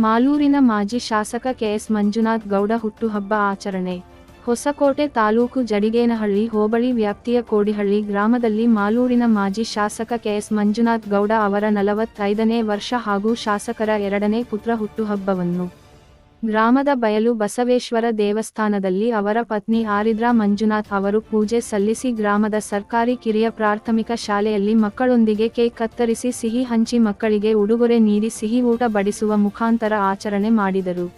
ಮಾಲೂರಿನ ಮಾಜಿ ಶಾಸಕ ಕೆಎಸ್ ಮಂಜುನಾಥ್ ಗೌಡ ಹುಟ್ಟುಹಬ್ಬ ಆಚರಣೆ. ಹೊಸಕೋಟೆ ತಾಲೂಕು ಜಡಿಗೇನಹಳ್ಳಿ ಹೋಬಳಿ ವ್ಯಾಪ್ತಿಯ ಕೋಡಿಹಳ್ಳಿ ಗ್ರಾಮದಲ್ಲಿ ಮಾಲೂರಿನ ಮಾಜಿ ಶಾಸಕ ಕೆಎಸ್ ಮಂಜುನಾಥ್ ಗೌಡ ಅವರ 45ನೇ ವರ್ಷ ಹಾಗೂ ಶಾಸಕರ 2ನೇ ಪುತ್ರ ಹುಟ್ಟುಹಬ್ಬವನ್ನು ಗ್ರಾಮದ ಬಯಲು ಬಸವೇಶ್ವರ ದೇವಸ್ಥಾನದಲ್ಲಿ ಅವರ ಪತ್ನಿ ಆರಿದ್ರಾ ಮಂಜುನಾಥ್ ಅವರು ಪೂಜೆ ಸಲ್ಲಿಸಿ ಗ್ರಾಮದ ಸರ್ಕಾರಿ ಕಿರಿಯ ಪ್ರಾಥಮಿಕ ಶಾಲೆಯಲ್ಲಿ ಮಕ್ಕಳೊಂದಿಗೆ ಕೇಕ್ ಕತ್ತರಿಸಿ ಸಿಹಿ ಹಂಚಿ ಮಕ್ಕಳಿಗೆ ಉಡುಗೊರೆ ನೀಡಿ ಸಿಹಿ ಊಟ ಬಡಿಸುವ ಮುಖಾಂತರ ಆಚರಣೆ ಮಾಡಿದರು.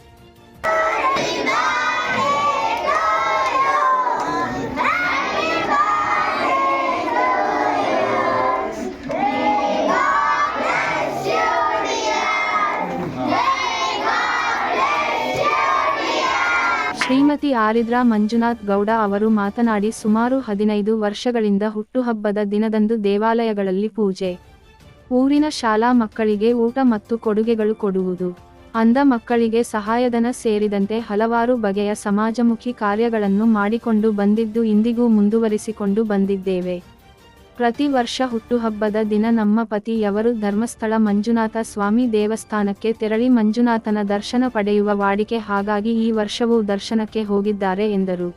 ಶ್ರೀಮತಿ ಆರಿದ್ರಾ ಮಂಜುನಾಥ್ ಗೌಡ ಅವರು ಮಾತನಾಡಿ, ಸುಮಾರು 15 ವರ್ಷಗಳಿಂದ ಹುಟ್ಟುಹಬ್ಬದ ದಿನದಂದು ದೇವಾಲಯಗಳಲ್ಲಿ ಪೂಜೆ, ಊರಿನ ಶಾಲಾ ಮಕ್ಕಳಿಗೆ ಊಟ ಮತ್ತು ಕೊಡುಗೆಗಳು ಕೊಡುವುದು, ಅಂಧ ಮಕ್ಕಳಿಗೆ ಸಹಾಯಧನ ಸೇರಿದಂತೆ ಹಲವಾರು ಬಗೆಯ ಸಮಾಜಮುಖಿ ಕಾರ್ಯಗಳನ್ನು ಮಾಡಿಕೊಂಡು ಬಂದಿದ್ದು ಇಂದಿಗೂ ಮುಂದುವರಿಸಿಕೊಂಡು ಬಂದಿದ್ದೇವೆ. ಪ್ರತಿ ವರ್ಷ ಹುಟ್ಟುಹಬ್ಬದ ದಿನ ನಮ್ಮ ಪತಿಯವರು ಧರ್ಮಸ್ಥಳ ಮಂಜುನಾಥ ಸ್ವಾಮಿ ದೇವಸ್ಥಾನಕ್ಕೆ ತೆರಳಿ ಮಂಜುನಾಥನ ದರ್ಶನ ಪಡೆಯುವ ವಾಡಿಕೆ, ಹಾಗಾಗಿ ಈ ವರ್ಷವೂ ದರ್ಶನಕ್ಕೆ ಹೋಗಿದ್ದಾರೆ ಎಂದರು.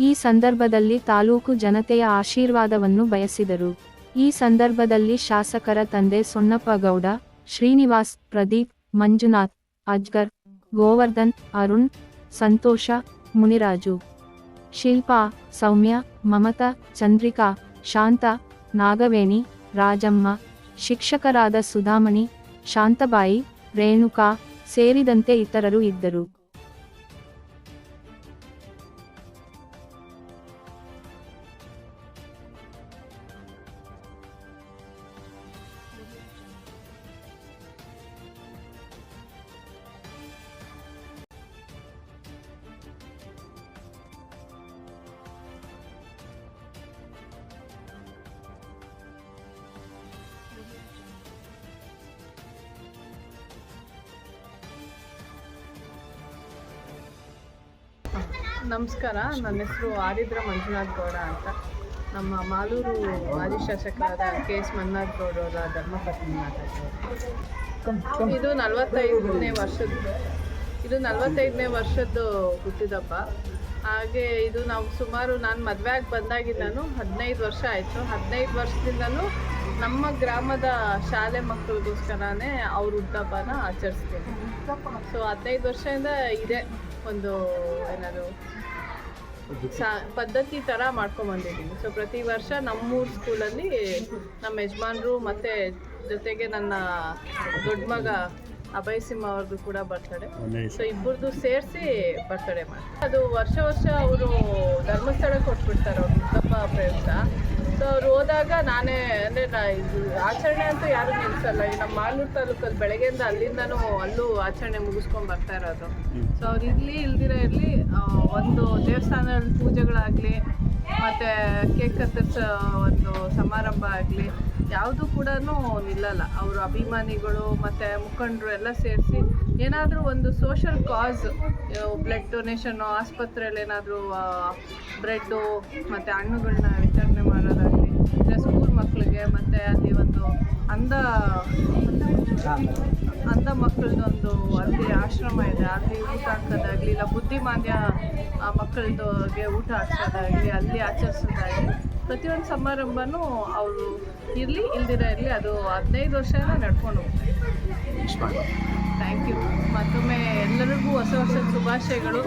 ಈ ಸಂದರ್ಭದಲ್ಲಿ ತಾಲೂಕು ಜನತೆಯ ಆಶೀರ್ವಾದವನ್ನು ಬಯಸಿದರು. ಈ ಸಂದರ್ಭದಲ್ಲಿ ಶಾಸಕರ ತಂದೆ ಸೊನ್ನಪ್ಪ ಗೌಡ, ಶ್ರೀನಿವಾಸ್, ಪ್ರದೀಪ್, ಮಂಜುನಾಥ್, ಅಜ್ಗರ್, ಗೋವರ್ಧನ್, ಅರುಣ್, ಸಂತೋಷ, ಮುನಿರಾಜು, ಶಿಲ್ಪಾ, ಸೌಮ್ಯ, ಮಮತಾ, ಚಂದ್ರಿಕಾ, ಶಾಂತ, ನಾಗವೇಣಿ, ರಾಜಮ್ಮ, ಶಿಕ್ಷಕರಾದ ಸುಧಾಮಣಿ, ಶಾಂತಬಾಯಿ, ರೇಣುಕಾ ಸೇರಿದಂತೆ ಇತರರು ಇದ್ದರು. ನಮಸ್ಕಾರ, ನನ್ನ ಹೆಸರು ಆರಿದ್ರಾ ಮಂಜುನಾಥ್ ಗೌಡ ಅಂತ. ನಮ್ಮ ಮಾಲೂರು ಮಾಜಿ ಶಾಸಕರಾದ ಕೆಎಸ್ ಮಂಜುನಾಥ್ ಗೌಡರ ಧರ್ಮಪತ್ನಿ ಮಾತಾಡ್ತಾರೆ. ಇದು 45ನೇ ವರ್ಷದ್ದು ಹುಟ್ಟಿದಬ್ಬ. ಹಾಗೆ ಇದು ನಾವು ಸುಮಾರು ನಾನು ಮದುವೆ ಆಗಿ ಬಂದಾಗಿಂದನೂ 15 ವರ್ಷ ಆಯಿತು. 15 ವರ್ಷದಿಂದನೂ ನಮ್ಮ ಗ್ರಾಮದ ಶಾಲೆ ಮಕ್ಕಳಿಗೋಸ್ಕರನೇ ಅವ್ರ ಹುಟ್ಟುಹಬ್ಬನ ಆಚರಿಸ್ತೀವಿ. ಸೊ 15 ವರ್ಷದಿಂದ ಇದೆ ಒಂದು ಏನಾದ್ರು ಪದ್ಧತಿ ಥರ ಮಾಡ್ಕೊಂಬಂದಿದ್ದೀನಿ. ಸೊ ಪ್ರತಿ ವರ್ಷ ನಮ್ಮೂರ ಸ್ಕೂಲಲ್ಲಿ ನಮ್ಮ ಯಜಮಾನ್ರು ಮತ್ತು ಜೊತೆಗೆ ನನ್ನ ದೊಡ್ಡ ಮಗ ಅಭಯ್ ಸಿಂಹ ಅವ್ರದ್ದು ಕೂಡ ಬರ್ತಡೆ. ಸೊ ಇಬ್ಬರದು ಸೇರಿಸಿ ಬರ್ತಡೆ ಮಾಡ್ತಾರೆ. ಅದು ವರ್ಷ ಅವರು ಧರ್ಮಸ್ಥಳಕ್ಕೆ ಕೊಟ್ಬಿಡ್ತಾರೆ ಅವ್ರ ಹುಟ್ಟುಹಬ್ಬ ಪ್ರಯುಕ್ತ. ಸೊ ಅವ್ರು ಹೋದಾಗ ನಾನೇ ಅಂದರೆ ಇದು ಆಚರಣೆ ಅಂತೂ ಯಾರೂ ನಿಲ್ಲಿಸಲ್ಲ. ಈ ನಮ್ಮ ಮಾಲೂರು ತಾಲೂಕಲ್ಲಿ ಬೆಳಗ್ಗೆಯಿಂದ ಅಲ್ಲಿಂದನೂ ಅಲ್ಲೂ ಆಚರಣೆ ಮುಗಿಸ್ಕೊಂಡು ಬರ್ತಾ ಇರೋದು. ಸೊ ಅವ್ರು ಇರಲಿ ಒಂದು ದೇವಸ್ಥಾನದಲ್ಲಿ ಪೂಜೆಗಳಾಗಲಿ ಮತ್ತು ಕೇಕ್ ಕತ್ತರಿಸೋ ಒಂದು ಸಮಾರಂಭ ಆಗಲಿ ಯಾವುದೂ ಕೂಡ ನಿಲ್ಲಲ್ಲ. ಅವರು ಅಭಿಮಾನಿಗಳು ಮತ್ತು ಮುಖಂಡರು ಎಲ್ಲ ಸೇರಿಸಿ ಏನಾದರೂ ಒಂದು ಸೋಷಲ್ ಕಾಸ್, ಬ್ಲಡ್ ಡೊನೇಷನ್ನು, ಆಸ್ಪತ್ರೆಯಲ್ಲಿ ಏನಾದರೂ ಬ್ರೆಡ್ಡು ಮತ್ತು ಹಣ್ಣುಗಳನ್ನ ವಿತರಣೆ ಮಾಡೋದಾಗಲಿ, ಇಲ್ಲ ಸ್ಕೂಲ್ ಮಕ್ಕಳಿಗೆ ಮತ್ತು ಅಲ್ಲಿ ಒಂದು ಅಂಧ ಮಕ್ಕಳದೊಂದು ಅಲ್ಲಿ ಆಶ್ರಮ ಇದೆ, ಅಲ್ಲಿ ಊಟ ಹಾಕೋದಾಗಲಿ, ಇಲ್ಲ ಬುದ್ಧಿಮಾಂದ್ಯ ಮಕ್ಕಳದವ್ರಿಗೆ ಊಟ ಹಾಕ್ಸೋದಾಗಲಿ, ಅಲ್ಲಿ ಆಚರಿಸೋದಾಗಲಿ ಪ್ರತಿಯೊಂದು ಸಮಾರಂಭನೂ ಅವರು ಇಲ್ದಿರ ಅದು 15 ವರ್ಷದಿಂದ ನಡ್ಕೊಂಡು ಹೋಗ್ತಾರೆ. Thank you. ಮತ್ತೊಮ್ಮೆ ಎಲ್ಲರಿಗೂ ಹೊಸ ವರ್ಷದ ಶುಭಾಶಯಗಳು.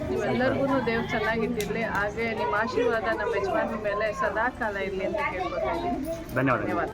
ನೀವೆಲ್ಲರಿಗೂ ದೇವ್ರು ಚೆನ್ನಾಗಿಟ್ಟಿರಲಿ. ಹಾಗೆ ನಿಮ್ಮ ಆಶೀರ್ವಾದ ನಮ್ಮ ಯಜಮಾನ್ರ ಮೇಲೆ ಸದಾ ಕಾಲ ಇರಲಿ ಅಂತ ಕೇಳ್ಕೊತಾ ಇದ್ದೀನಿ. ಧನ್ಯವಾದ.